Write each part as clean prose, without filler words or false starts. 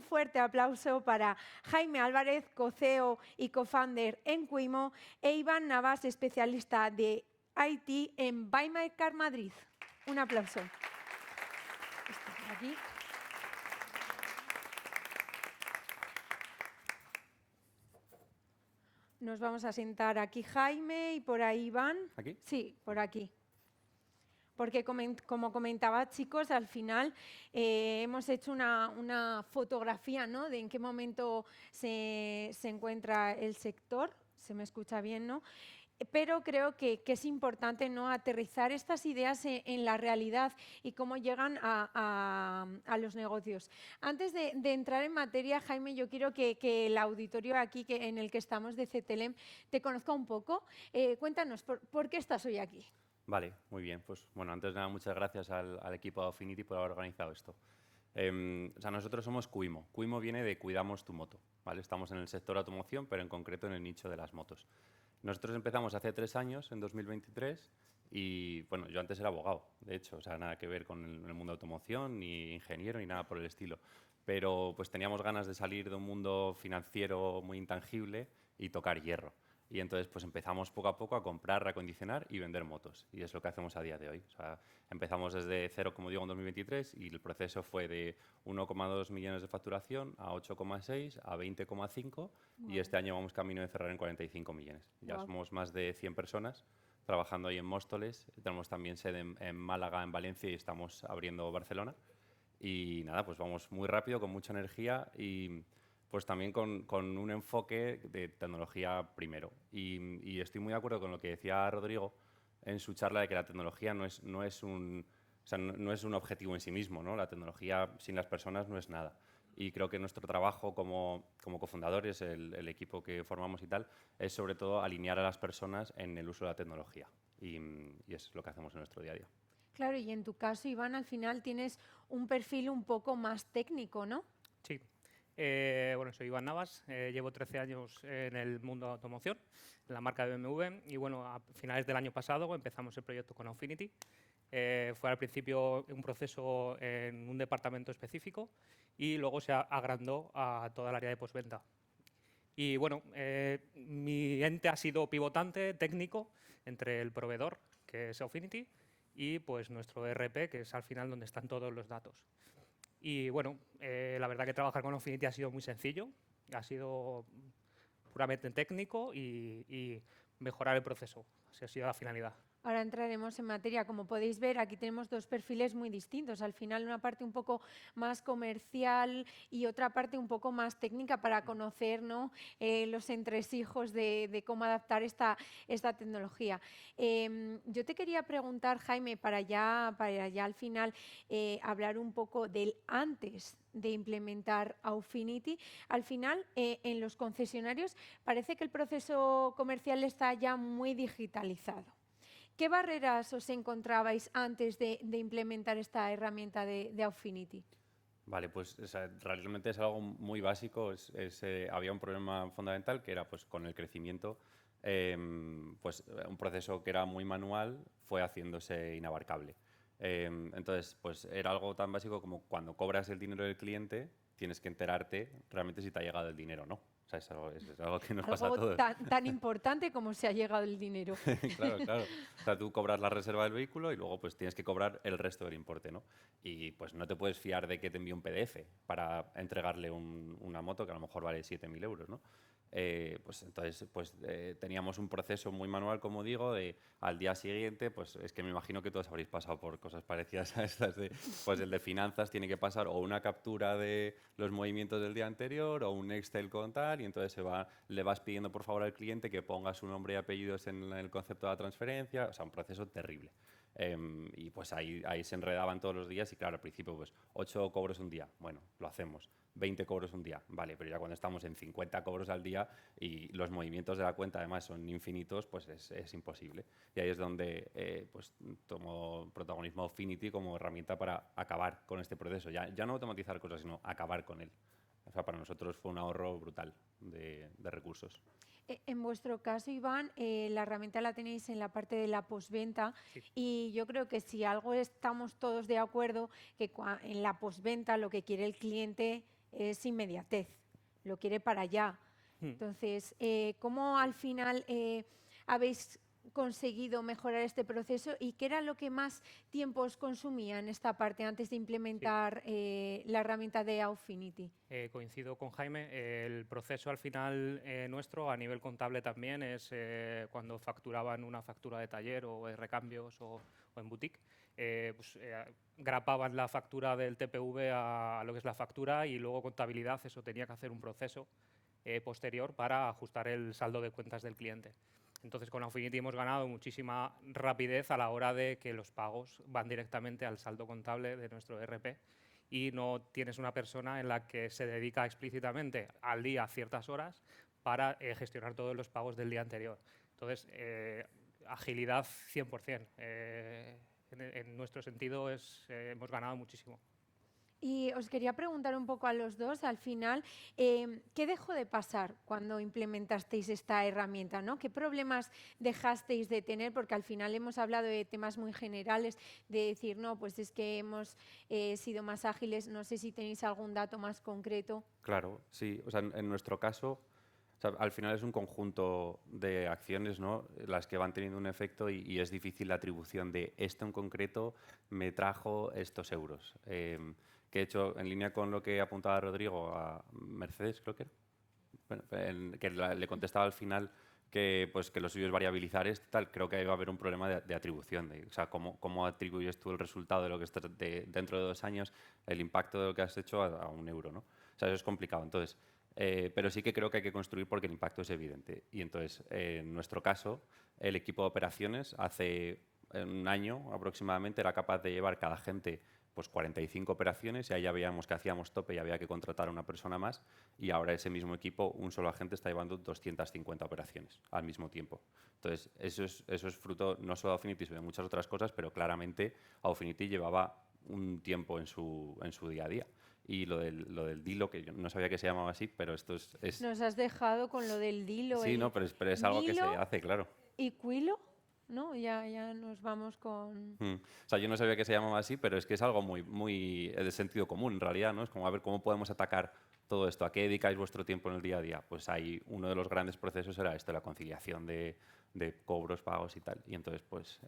fuerte aplauso para Jaime Álvarez, co-CEO y co-founder en Cuimo, e Iván Navas, especialista de IT en Buy My Car Madrid. Un aplauso. Esto por aquí. Nos vamos a sentar aquí Jaime y por ahí Iván. ¿Aquí? Sí, por aquí. Porque como comentaba, chicos, al final hemos hecho una fotografía, ¿no?, de en qué momento se encuentra el sector. Se me escucha bien, ¿no? Pero creo que es importante, ¿no?, aterrizar estas ideas en la realidad y cómo llegan a los negocios. Antes de entrar en materia, Jaime, yo quiero que el auditorio aquí en el que estamos de CTLM te conozca un poco. Cuéntanos, ¿por qué estás hoy aquí? Vale, muy bien. Pues bueno, antes de nada, muchas gracias al equipo de Affinity por haber organizado esto. Nosotros somos Cuimo. Cuimo viene de Cuidamos tu moto, ¿vale? Estamos en el sector automoción, pero en concreto en el nicho de las motos. Nosotros empezamos hace 3 años, en 2023, y bueno, yo antes era abogado, de hecho, o sea, nada que ver con el mundo de automoción, ni ingeniero, ni nada por el estilo. Pero pues teníamos ganas de salir de un mundo financiero muy intangible y tocar hierro. Y entonces pues empezamos poco a poco a comprar, reacondicionar y vender motos. Y es lo que hacemos a día de hoy. O sea, empezamos desde cero, como digo, en 2023 y el proceso fue de 1,2 millones de facturación a 8,6, a 20,5 y este año vamos camino de cerrar en 45 millones. Ya somos más de 100 personas trabajando ahí en Móstoles. Tenemos también sede en Málaga, en Valencia y estamos abriendo Barcelona. Y nada, pues vamos muy rápido, con mucha energía y pues también con un enfoque de tecnología primero. Y estoy muy de acuerdo con lo que decía Rodrigo en su charla de que la tecnología no es un objetivo en sí mismo, ¿no? La tecnología sin las personas no es nada. Y creo que nuestro trabajo como cofundadores, el equipo que formamos y tal, es sobre todo alinear a las personas en el uso de la tecnología. Y eso es lo que hacemos en nuestro día a día. Claro, y en tu caso, Iván, al final tienes un perfil un poco más técnico, ¿no? Sí. Bueno, soy Iván Navas, llevo 13 años en el mundo de automoción, en la marca de BMW, y bueno, a finales del año pasado empezamos el proyecto con Affinity. Fue al principio un proceso en un departamento específico y luego se agrandó a toda el área de postventa. Y bueno, mi ente ha sido pivotante técnico entre el proveedor, que es Affinity, y pues nuestro ERP, que es al final donde están todos los datos. Y bueno, la verdad que trabajar con Affinity ha sido muy sencillo, ha sido puramente técnico y mejorar el proceso, esa ha sido la finalidad. Ahora entraremos en materia. Como podéis ver, aquí tenemos dos perfiles muy distintos. Al final, una parte un poco más comercial y otra parte un poco más técnica para conocer, ¿no?, los entresijos de cómo adaptar esta tecnología. Yo te quería preguntar, Jaime, para ya al final hablar un poco del antes de implementar Affinity. Al final, en los concesionarios parece que el proceso comercial está ya muy digitalizado. ¿Qué barreras os encontrabais antes de implementar esta herramienta de Affinity? Vale, pues o sea, realmente es algo muy básico. Había un problema fundamental que era pues, con el crecimiento, pues un proceso que era muy manual fue haciéndose inabarcable. Entonces, pues era algo tan básico como cuando cobras el dinero del cliente, tienes que enterarte realmente si te ha llegado el dinero o no. O sea, es algo que nos pasa a Algo todos. tan importante como se ha llegado el dinero. Claro, claro. O sea, tú cobras la reserva del vehículo y luego pues tienes que cobrar el resto del importe, ¿no? Y pues no te puedes fiar de que te envíe un PDF para entregarle una moto que a lo mejor vale 7.000 euros, ¿no? Pues entonces teníamos un proceso muy manual, como digo, de al día siguiente, pues es que me imagino que todos habréis pasado por cosas parecidas a estas, pues el de finanzas tiene que pasar o una captura de los movimientos del día anterior o un Excel con tal, y entonces le vas pidiendo por favor al cliente que ponga su nombre y apellidos en el concepto de la transferencia, o sea, un proceso terrible. Y pues ahí se enredaban todos los días y claro, al principio pues 8 cobros un día, bueno, lo hacemos, 20 cobros un día, vale, pero ya cuando estamos en 50 cobros al día y los movimientos de la cuenta además son infinitos, pues es imposible. Y ahí es donde pues tomo protagonismo Affinity como herramienta para acabar con este proceso, ya no automatizar cosas, sino acabar con él. O sea, para nosotros fue un ahorro brutal de recursos. En vuestro caso, Iván, la herramienta la tenéis en la parte de la postventa, Sí. y yo creo que si algo estamos todos de acuerdo, que en la postventa lo que quiere el cliente es inmediatez, lo quiere para allá. Entonces, ¿cómo al final habéis conseguido mejorar este proceso y qué era lo que más tiempo os consumía en esta parte antes de implementar la herramienta de Aufinity? Coincido con Jaime, el proceso al final nuestro a nivel contable también es cuando facturaban una factura de taller o de recambios o en boutique, grapaban la factura del TPV a lo que es la factura y luego contabilidad, eso tenía que hacer un proceso posterior para ajustar el saldo de cuentas del cliente. Entonces, con Aufinity hemos ganado muchísima rapidez a la hora de que los pagos van directamente al saldo contable de nuestro ERP y no tienes una persona en la que se dedica explícitamente al día a ciertas horas para gestionar todos los pagos del día anterior. Entonces, agilidad 100%. En nuestro sentido hemos ganado muchísimo. Y os quería preguntar un poco a los dos, al final, ¿qué dejó de pasar cuando implementasteis esta herramienta, ¿no? ¿Qué problemas dejasteis de tener? Porque al final hemos hablado de temas muy generales, de decir, no, pues es que hemos sido más ágiles, no sé si tenéis algún dato más concreto. Claro, sí. O sea, en nuestro caso, o sea, al final es un conjunto de acciones, ¿no?, las que van teniendo un efecto y es difícil la atribución de esto en concreto me trajo estos euros. Que he hecho, en línea con lo que apuntaba Rodrigo a Mercedes, creo que era, bueno, que le contestaba al final que, pues, que lo suyo es variabilizar esto, tal. Creo que ahí va a haber un problema de atribución. O sea, cómo atribuyes tú el resultado de lo que estás dentro de 2 años, el impacto de lo que has hecho a un euro, ¿no? O sea, eso es complicado. Entonces, pero sí que creo que hay que construir porque el impacto es evidente. Y entonces, en nuestro caso, el equipo de operaciones hace un año aproximadamente era capaz de llevar cada agente pues 45 operaciones y ahí ya veíamos que hacíamos tope y había que contratar a una persona más y ahora ese mismo equipo, un solo agente está llevando 250 operaciones al mismo tiempo. Entonces, eso es fruto no solo de Aufinity, sino de muchas otras cosas, pero claramente Aufinity llevaba un tiempo en su día a día. Y lo del Dilo, que yo no sabía que se llamaba así, pero esto es Nos has dejado con lo del Dilo. sí, no, pero es algo que se Dilo hace, claro. y Quilo, ¿no? Ya nos vamos con... O sea, yo no sabía que se llamaba así, pero es que es algo muy de sentido común, en realidad, ¿no? Es como, a ver, ¿cómo podemos atacar todo esto? ¿A qué dedicáis vuestro tiempo en el día a día? Pues ahí uno de los grandes procesos era esto, la conciliación de cobros, pagos y tal. Y entonces, pues,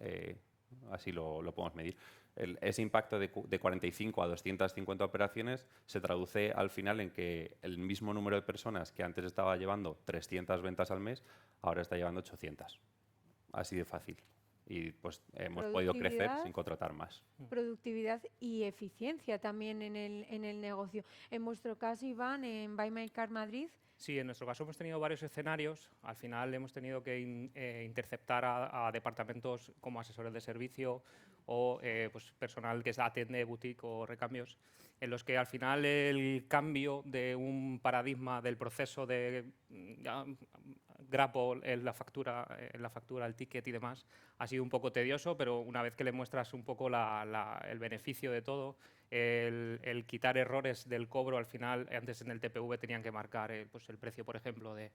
así lo podemos medir. Ese impacto de 45 a 250 operaciones se traduce al final en que el mismo número de personas que antes estaba llevando 300 ventas al mes, ahora está llevando 800. Así de fácil. Y pues hemos podido crecer sin contratar más. Productividad y eficiencia también en el negocio. En vuestro caso, Iván, en Buy My Car Madrid. Sí, en nuestro caso hemos tenido varios escenarios. Al final hemos tenido que interceptar a departamentos como asesores de servicio o pues personal que atiende boutique o recambios, en los que al final el cambio de un paradigma del proceso de grapo en la factura, el ticket y demás, ha sido un poco tedioso, pero una vez que le muestras un poco el beneficio de todo, el quitar errores del cobro, al final, antes en el TPV tenían que marcar pues el precio, por ejemplo, de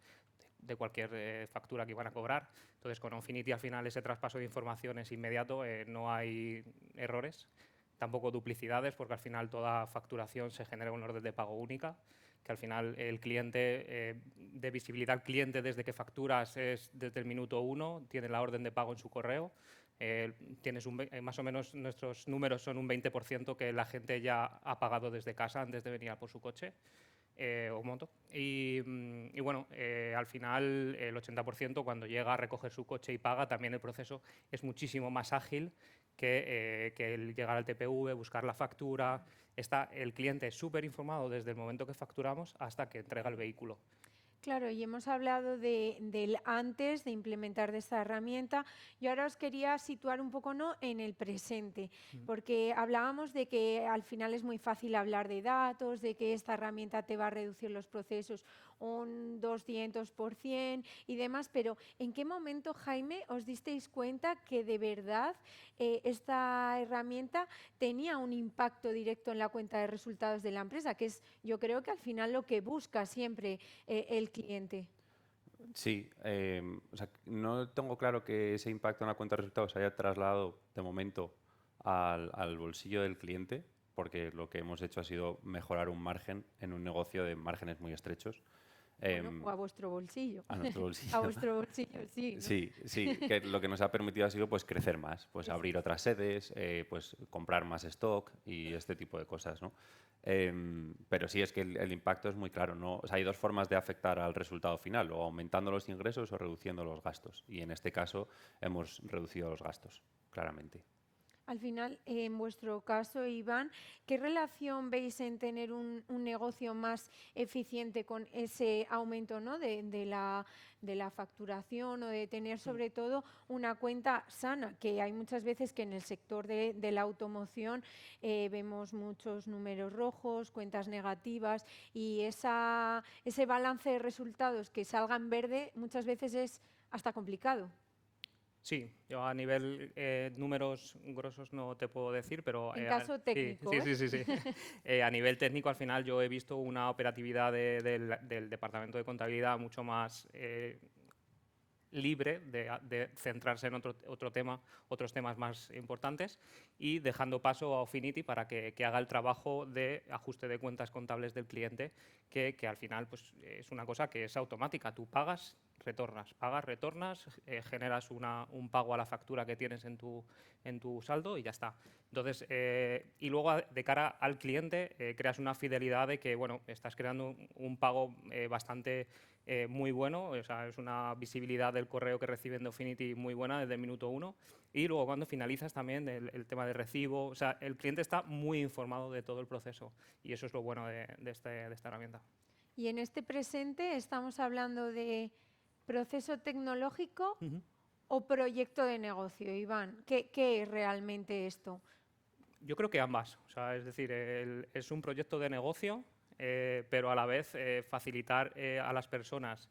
cualquier factura que iban a cobrar. Entonces, con Aufinity, al final, ese traspaso de información es inmediato, no hay errores, tampoco duplicidades, porque al final toda facturación se genera una orden de pago única, que al final el cliente, de visibilidad al cliente desde que facturas es desde el minuto 1, tiene la orden de pago en su correo. Tienes más o menos nuestros números son un 20% que la gente ya ha pagado desde casa antes de venir a por su coche o moto. Y bueno, al final el 80% cuando llega a recoger su coche y paga, también el proceso es muchísimo más ágil que el llegar al TPV, buscar la factura. Está el cliente súper informado desde el momento que facturamos hasta que entrega el vehículo. Claro, y hemos hablado del antes de implementar de esta herramienta. Yo ahora os quería situar un poco, ¿no?, en el presente, porque hablábamos de que al final es muy fácil hablar de datos, de que esta herramienta te va a reducir los procesos un 200% y demás, pero ¿en qué momento, Jaime, os disteis cuenta que de verdad esta herramienta tenía un impacto directo en la cuenta de resultados de la empresa, que es, yo creo que al final lo que busca siempre el cliente? Sí, o sea, no tengo claro que ese impacto en la cuenta de resultados se haya trasladado de momento al bolsillo del cliente. porque lo que hemos hecho ha sido mejorar un margen en un negocio de márgenes muy estrechos. Bueno, o a vuestro bolsillo. A nuestro bolsillo. A vuestro bolsillo, sí, ¿no? Sí, que lo que nos ha permitido ha sido pues crecer más, pues abrir otras sedes, pues comprar más stock y este tipo de cosas, ¿no? Pero sí, es que el impacto es muy claro, ¿no? O sea, hay dos formas de afectar al resultado final, o aumentando los ingresos o reduciendo los gastos. Y en este caso hemos reducido los gastos, claramente. Al final, en vuestro caso, Iván, ¿qué relación veis en tener un negocio más eficiente con ese aumento, ¿no? de la facturación o de tener sobre todo una cuenta sana? Que hay muchas veces que en el sector de la automoción vemos muchos números rojos, cuentas negativas y ese balance de resultados que salga en verde muchas veces es hasta complicado. Sí, yo a nivel números grosos no te puedo decir, pero En caso técnico, sí. A nivel técnico, al final yo he visto una operatividad del departamento de contabilidad mucho más libre de centrarse en otros temas más importantes y dejando paso a Ofinity para que haga el trabajo de ajuste de cuentas contables del cliente, que al final pues, es una cosa que es automática. Tú pagas, retornas, generas un pago a la factura que tienes en tu saldo y ya está. Entonces, y luego de cara al cliente creas una fidelidad de que bueno, estás creando un pago bastante muy bueno, o sea, es una visibilidad del correo que reciben de Ofinity muy buena desde el minuto 1 y luego cuando finalizas también el tema de recibo, o sea, el cliente está muy informado de todo el proceso y eso es lo bueno de esta herramienta. Y en este presente estamos hablando de proceso tecnológico o proyecto de negocio, Iván. ¿Qué es realmente esto? Yo creo que ambas, o sea, es decir, es un proyecto de negocio, pero a la vez facilitar a las personas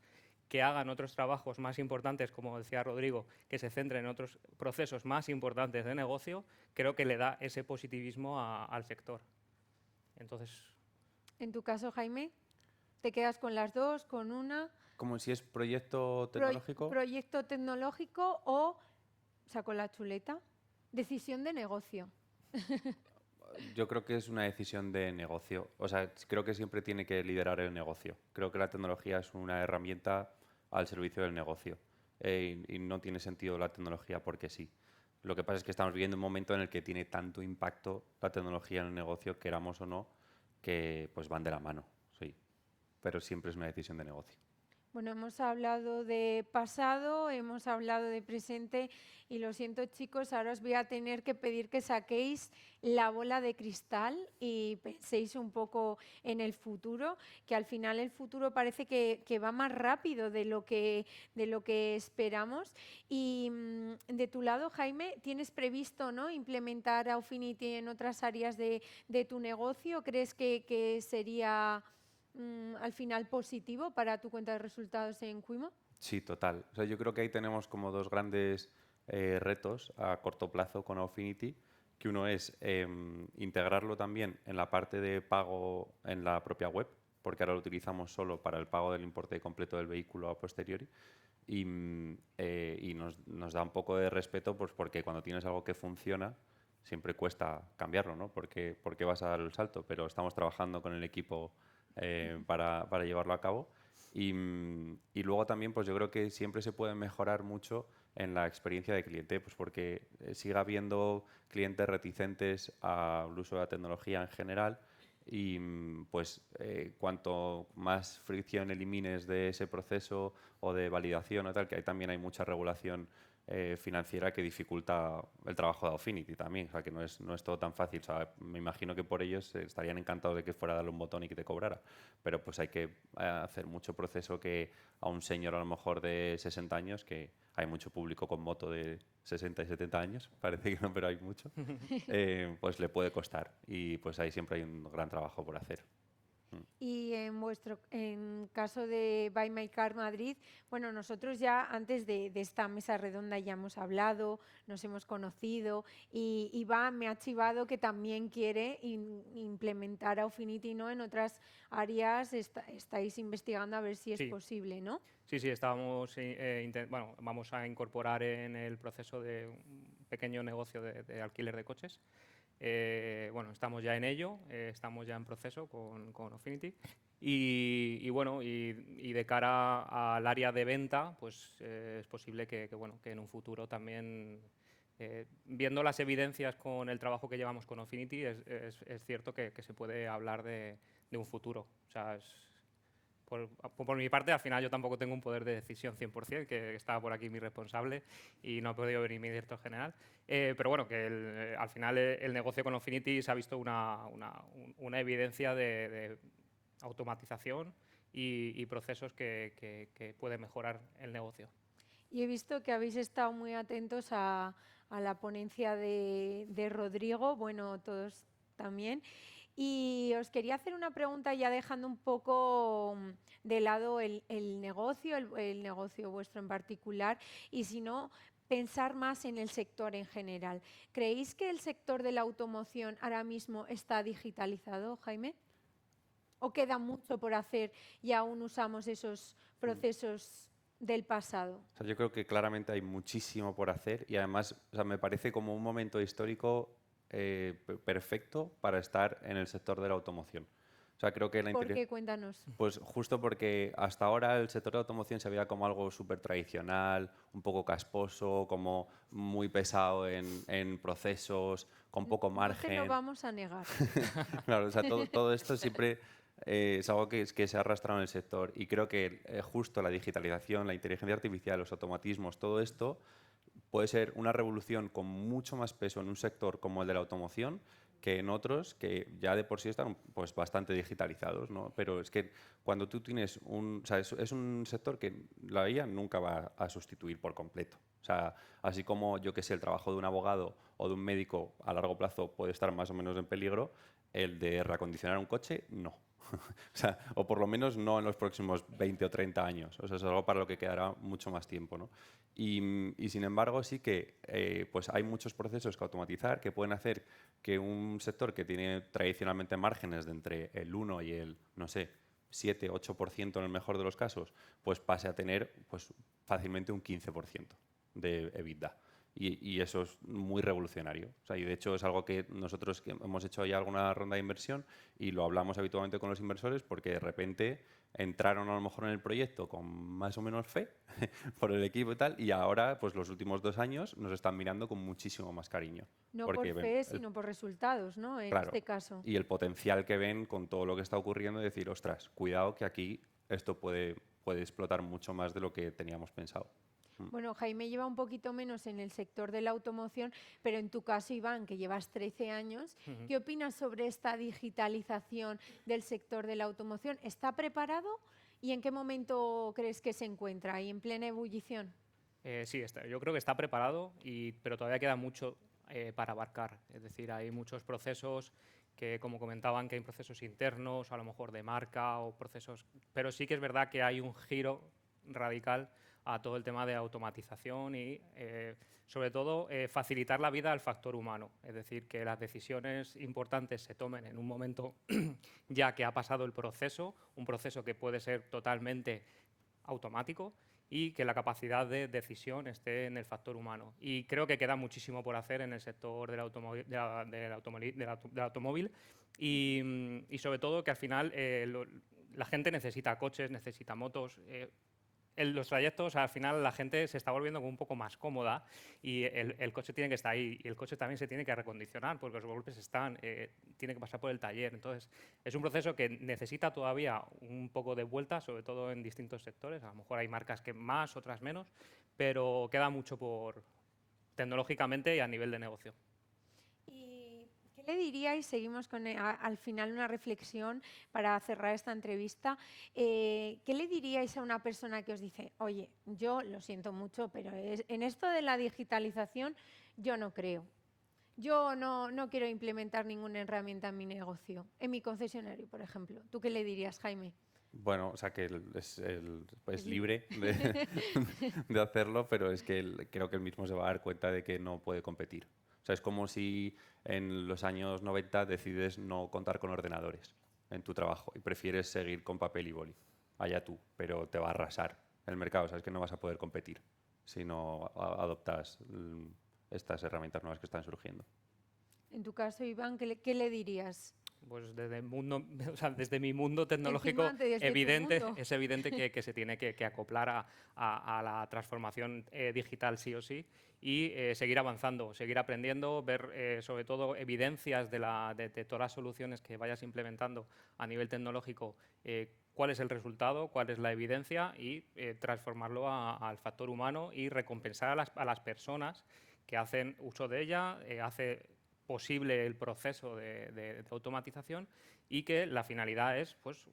que hagan otros trabajos más importantes, como decía Rodrigo, que se centren en otros procesos más importantes de negocio, creo que le da ese positivismo al sector. Entonces, En tu caso, Jaime, ¿te quedas con las dos, con una? Como si es proyecto tecnológico. Proyecto tecnológico o, saco la chuleta, decisión de negocio. Yo creo que es una decisión de negocio. O sea, creo que siempre tiene que liderar el negocio. Creo que la tecnología es una herramienta al servicio del negocio. Y no tiene sentido la tecnología porque sí. Lo que pasa es que estamos viviendo un momento en el que tiene tanto impacto la tecnología en el negocio, queramos o no, que pues van de la mano. Sí. Pero siempre es una decisión de negocio. Bueno, hemos hablado de pasado, hemos hablado de presente y lo siento chicos, ahora os voy a tener que pedir que saquéis la bola de cristal y penséis un poco en el futuro, que al final el futuro parece que va más rápido de lo que esperamos. Y de tu lado, Jaime, ¿tienes previsto, ¿no?, implementar Ofinity en otras áreas de tu negocio? ¿Crees que sería al final positivo para tu cuenta de resultados en Cuimo? Sí, total. O sea, yo creo que ahí tenemos como dos grandes retos a corto plazo con Ofinity, que uno es integrarlo también en la parte de pago en la propia web, porque ahora lo utilizamos solo para el pago del importe completo del vehículo a posteriori, y nos da un poco de respeto pues, porque cuando tienes algo que funciona, siempre cuesta cambiarlo, ¿no? Porque vas a dar el salto, pero estamos trabajando con el equipo para llevarlo a cabo. Y luego también, pues yo creo que siempre se puede mejorar mucho en la experiencia de cliente, pues porque siga habiendo clientes reticentes al uso de la tecnología en general y pues cuanto más fricción elimines de ese proceso o de validación o tal, que ahí también hay mucha regulación financiera que dificulta el trabajo de Ofinity también, o sea que no es todo tan fácil. O sea, me imagino que por ellos estarían encantados de que fuera a darle un botón y que te cobrara, pero pues hay que hacer mucho proceso que a un señor a lo mejor de 60 años, que hay mucho público con moto de 60 y 70 años, parece que no, pero hay mucho, pues le puede costar y pues ahí siempre hay un gran trabajo por hacer. Y en caso de Buy My Car Madrid, bueno, nosotros ya antes de esta mesa redonda ya hemos hablado, nos hemos conocido y Iván me ha chivado que también quiere implementar a Ofinity, ¿no? En otras áreas estáis investigando a ver si es posible, ¿no? Sí, estábamos, bueno, vamos a incorporar en el proceso de un pequeño negocio de alquiler de coches. Bueno, estamos ya en ello, estamos ya en proceso con Affinity. Y bueno, y de cara al área de venta, pues es posible bueno, que en un futuro también, viendo las evidencias con el trabajo que llevamos con Affinity, es cierto que se puede hablar de un futuro. O sea, por mi parte, al final yo tampoco tengo un poder de decisión 100%, que estaba por aquí mi responsable y no ha podido venir mi director general. Pero bueno, que al final el negocio con Affinity se ha visto una evidencia de automatización y procesos que pueden mejorar el negocio. Y he visto que habéis estado muy atentos a la ponencia de Rodrigo, bueno, todos también. Y os quería hacer una pregunta ya dejando un poco de lado el negocio, el negocio vuestro en particular, y si no, pensar más en el sector en general. ¿Creéis que el sector de la automoción ahora mismo está digitalizado, Jaime? ¿O queda mucho por hacer y aún usamos esos procesos del pasado? O sea, yo creo que claramente hay muchísimo por hacer y además, o sea, me parece como un momento histórico perfecto para estar en el sector de la automoción. O sea, creo que ¿Por qué? Cuéntanos. pues justo porque hasta ahora el sector de la automoción se veía como algo súper tradicional, un poco casposo, como muy pesado en procesos, con poco No te lo margen. vamos a negar. Claro, o sea, todo esto siempre es algo que se ha arrastrado en el sector y creo que justo la digitalización, la inteligencia artificial, los automatismos, todo esto puede ser una revolución con mucho más peso en un sector como el de la automoción que en otros que ya de por sí están pues, bastante digitalizados, ¿no? Pero es que cuando tú tienes o sea, es un sector que la IA nunca va a sustituir por completo. O sea, así como yo que sé, el trabajo de un abogado o de un médico a largo plazo puede estar más o menos en peligro, el de reacondicionar un coche, no. O sea, o por lo menos no en los próximos 20 o 30 años. O sea, es algo para lo que quedará mucho más tiempo, ¿no? Y sin embargo, sí que pues hay muchos procesos que automatizar que pueden hacer que un sector que tiene tradicionalmente márgenes de entre el 1 y el, no sé, 7-8% en el mejor de los casos, pues pase a tener pues, fácilmente un 15% de EBITDA. Y eso es muy revolucionario. O sea, y de hecho es algo que nosotros que hemos hecho ya alguna ronda de inversión y lo hablamos habitualmente con los inversores porque de repente entraron a lo mejor en el proyecto con más o menos fe por el equipo y tal, y ahora, pues los últimos 2 años nos están mirando con muchísimo más cariño. No por Porque ven fe, sino por resultados, ¿no? En claro, este caso. y el potencial que ven con todo lo que está ocurriendo y decir, ostras, cuidado que aquí esto puede explotar mucho más de lo que teníamos pensado. Bueno, Jaime lleva un poquito menos en el sector de la automoción, pero en tu caso, Iván, que llevas 13 años, ¿qué opinas sobre esta digitalización del sector de la automoción? ¿Está preparado y en qué momento crees que se encuentra? ¿Ahí en plena ebullición? Sí, yo creo que está preparado, pero todavía queda mucho para abarcar. Es decir, hay muchos procesos que, como comentaban, que hay procesos internos, a lo mejor de marca o procesos... Pero sí que es verdad que hay un giro radical a todo el tema de automatización y, sobre todo, facilitar la vida al factor humano. Es decir, que las decisiones importantes se tomen en un momento ya que ha pasado el proceso, un proceso que puede ser totalmente automático, y que la capacidad de decisión esté en el factor humano. Y creo que queda muchísimo por hacer en el sector del automóvil y sobre todo que al final la gente necesita coches, necesita motos. En los trayectos, al final, la gente se está volviendo como un poco más cómoda y el coche tiene que estar ahí y el coche también se tiene que recondicionar porque los golpes tiene que pasar por el taller. Entonces, es un proceso que necesita todavía un poco de vuelta, sobre todo en distintos sectores. A lo mejor hay marcas que más, otras menos, pero queda mucho por tecnológicamente y a nivel de negocio. ¿Y qué le diríais? Seguimos con al final una reflexión para cerrar esta entrevista. ¿Qué le diríais a una persona que os dice, oye, yo lo siento mucho, pero en esto de la digitalización yo no creo? Yo no quiero implementar ninguna herramienta en mi negocio, en mi concesionario, por ejemplo. ¿Tú qué le dirías, Jaime? Bueno, o sea que es libre de hacerlo, pero es que creo que él mismo se va a dar cuenta de que no puede competir. O sea, es como si en los años 90 decides no contar con ordenadores en tu trabajo y prefieres seguir con papel y boli. Allá tú, pero te va a arrasar el mercado. Sabes que no vas a poder competir si no adoptas estas herramientas nuevas que están surgiendo. En tu caso, Iván, ¿qué le dirías? Pues desde el mundo, o sea, desde mi mundo tecnológico, Encima, desde tu mundo. es evidente que se tiene que acoplar a la transformación digital sí o sí y seguir avanzando, seguir aprendiendo, ver sobre todo evidencias de todas las soluciones que vayas implementando a nivel tecnológico, cuál es el resultado, cuál es la evidencia y transformarlo al factor humano y recompensar a las personas que hacen uso de ella, hace posible el proceso de automatización y que la finalidad es pues,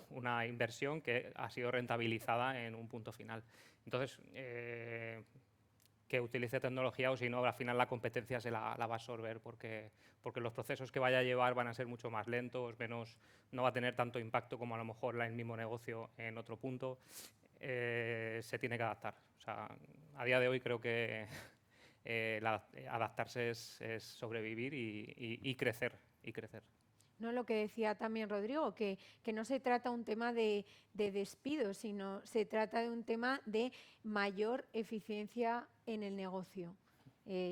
una inversión que ha sido rentabilizada en un punto final. Entonces, que utilice tecnología o si no, al final la competencia se la va a absorber porque los procesos que vaya a llevar van a ser mucho más lentos, no va a tener tanto impacto como a lo mejor el mismo negocio en otro punto. Se tiene que adaptar. O sea, a día de hoy creo que adaptarse es sobrevivir y crecer. No, lo que decía también Rodrigo, que no se trata un tema de despido, sino se trata de un tema de mayor eficiencia en el negocio.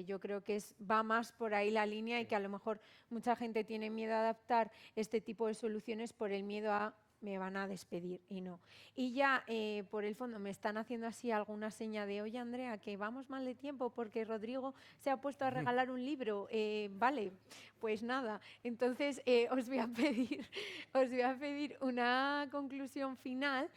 Yo creo que va más por ahí la línea y que a lo mejor mucha gente tiene miedo a adaptar este tipo de soluciones por el miedo a me van a despedir y no. Y ya por el fondo me están haciendo así alguna seña de, oye Andrea, que vamos mal de tiempo porque Rodrigo se ha puesto a regalar un libro. Vale, pues nada. Entonces os voy a pedir una conclusión final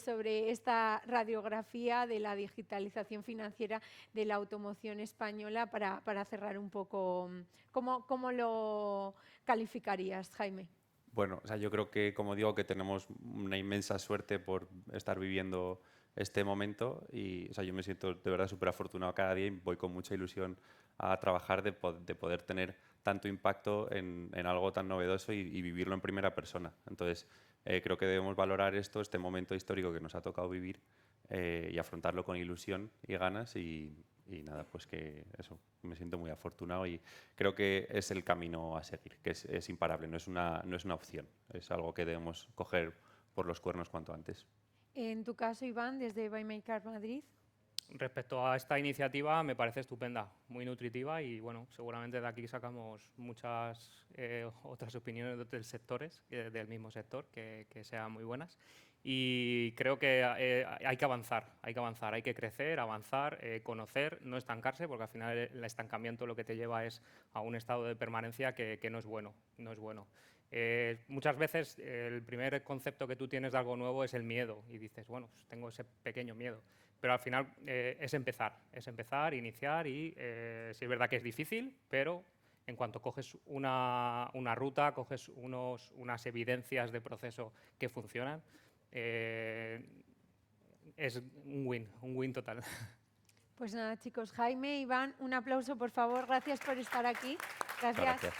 sobre esta radiografía de la digitalización financiera de la automoción española para cerrar un poco. ¿Cómo lo calificarías, Jaime? Bueno, o sea, yo creo que, como digo, que tenemos una inmensa suerte por estar viviendo este momento y o sea, yo me siento de verdad súper afortunado cada día y voy con mucha ilusión a trabajar de poder tener tanto impacto en algo tan novedoso y vivirlo en primera persona. Entonces, creo que debemos valorar este momento histórico que nos ha tocado vivir y afrontarlo con ilusión y ganas y nada, pues que eso, me siento muy afortunado y creo que es el camino a seguir, que es imparable, no es una opción, es algo que debemos coger por los cuernos cuanto antes. En tu caso, Iván, desde Buy My Car Madrid. Respecto a esta iniciativa, me parece estupenda, muy nutritiva y bueno, seguramente de aquí sacamos muchas otras opiniones del mismo sector que sean muy buenas. Y creo que hay que avanzar, hay que crecer, avanzar, conocer, no estancarse, porque al final el estancamiento lo que te lleva es a un estado de permanencia que no es bueno, no es bueno. Muchas veces el primer concepto que tú tienes de algo nuevo es el miedo y dices, bueno, pues tengo ese pequeño miedo. Pero al final es empezar, iniciar y sí es verdad que es difícil, pero en cuanto coges una ruta, coges unas evidencias de proceso que funcionan, es un win total. Pues nada, chicos, Jaime, Iván, un aplauso, por favor. Gracias por estar aquí. Gracias. Gracias.